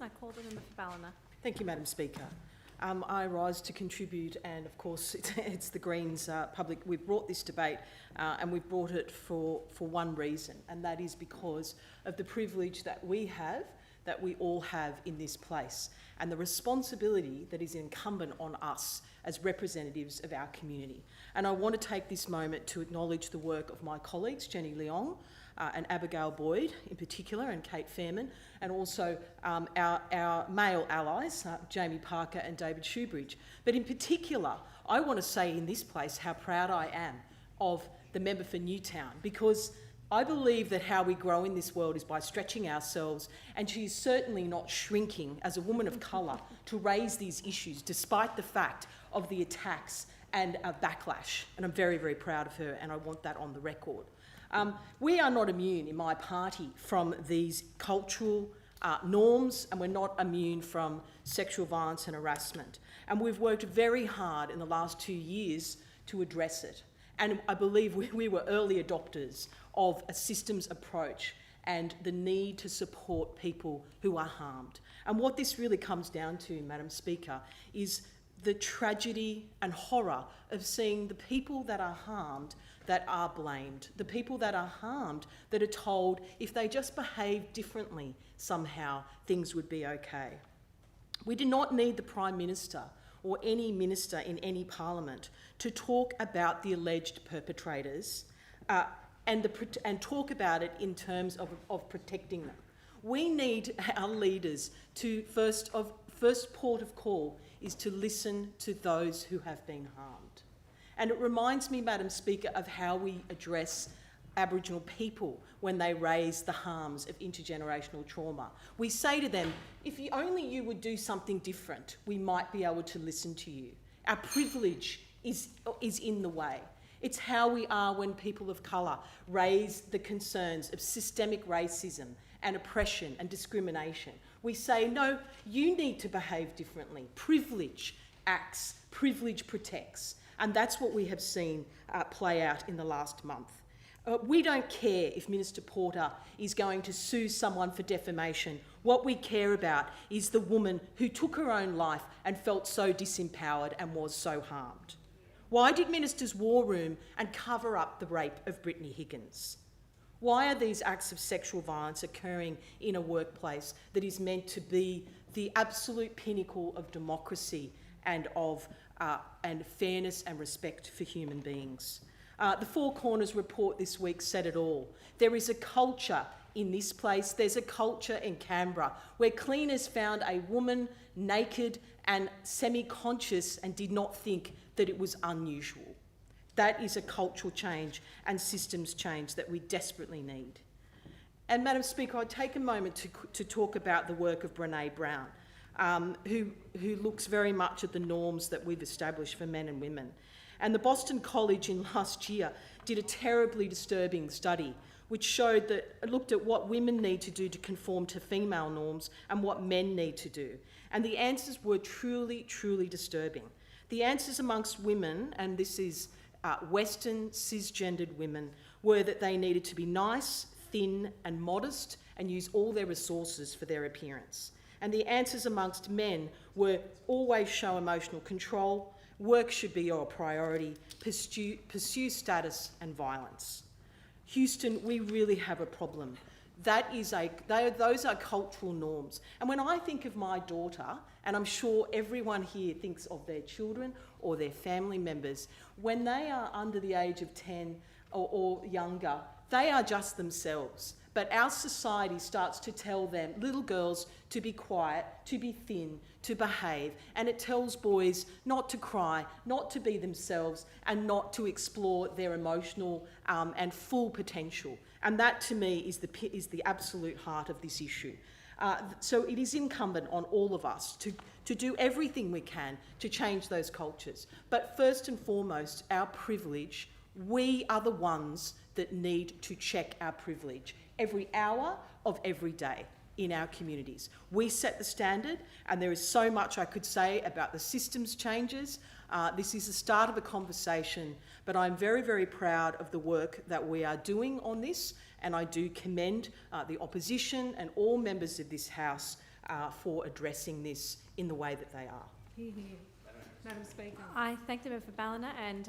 I call the member for Ballina. Thank you, Madam Speaker. I rise to contribute, and of course it's the Greens public. We've brought this debate and we've brought it for one reason, and that is because of the privilege that we have, that we all have in this place, and the responsibility that is incumbent on us as representatives of our community. And I want to take this moment to acknowledge the work of my colleagues, Jenny Leong and Abigail Boyd in particular, and Kate Fairman, and also our male allies, Jamie Parker and David Shoebridge. But in particular, I want to say in this place how proud I am of the member for Newtown, because I believe that how we grow in this world is by stretching ourselves, and she is certainly not shrinking as a woman of colour to raise these issues despite the fact of the attacks and backlash. And I'm very, very proud of her, and I want that on the record. We are not immune in my party from these cultural norms, and we're not immune from sexual violence and harassment. And we've worked very hard in the last 2 years to address it. And I believe we were early adopters of a systems approach and the need to support people who are harmed. And what this really comes down to, Madam Speaker, is the tragedy and horror of seeing the people that are harmed that are blamed, the people that are harmed that are told if they just behave differently, somehow things would be okay. We do not need the Prime Minister or any minister in any parliament to talk about the alleged perpetrators and talk about it in terms of protecting them. We need our leaders to first port of call is to listen to those who have been harmed. And it reminds me, Madam Speaker, of how we address Aboriginal people when they raise the harms of intergenerational trauma. We say to them, if only you would do something different, we might be able to listen to you. Our privilege is in the way. It's how we are when people of colour raise the concerns of systemic racism and oppression and discrimination. We say, no, you need to behave differently. Privilege acts, privilege protects. And that's what we have seen play out in the last month. We don't care if Minister Porter is going to sue someone for defamation. What we care about is the woman who took her own life and felt so disempowered and was so harmed. Why did ministers war room and cover up the rape of Brittany Higgins? Why are these acts of sexual violence occurring in a workplace that is meant to be the absolute pinnacle of democracy and of fairness and respect for human beings? The Four Corners report this week said it all. There is a culture in this place, there's a culture in Canberra where cleaners found a woman naked and semi-conscious and did not think that it was unusual. That is a cultural change and systems change that we desperately need. And Madam Speaker, I'd take a moment to talk about the work of Brené Brown, who looks very much at the norms that we've established for men and women. And the Boston College in last year did a terribly disturbing study which looked at what women need to do to conform to female norms and what men need to do. And the answers were truly, truly disturbing. The answers amongst women, and this is Western cisgendered women, were that they needed to be nice, thin and modest and use all their resources for their appearance. And the answers amongst men were always show emotional control, work should be your priority, pursue status and violence. Houston, we really have a problem. Those are cultural norms. And when I think of my daughter, and I'm sure everyone here thinks of their children or their family members, when they are under the age of 10 or younger, they are just themselves. But our society starts to tell them, little girls, to be quiet, to be thin, to behave, and it tells boys not to cry, not to be themselves, and not to explore their emotional and full potential. And that, to me, is the absolute heart of this issue. So it is incumbent on all of us to do everything we can to change those cultures. But first and foremost, our privilege, we are the ones that need to check our privilege every hour of every day in our communities. We set the standard, and there is so much I could say about the systems changes. This is the start of a conversation, but I'm very, very proud of the work that we are doing on this, and I do commend the opposition and all members of this House for addressing this in the way that they are. Hear, hear. Madam Speaker. I thank the member for Ballina and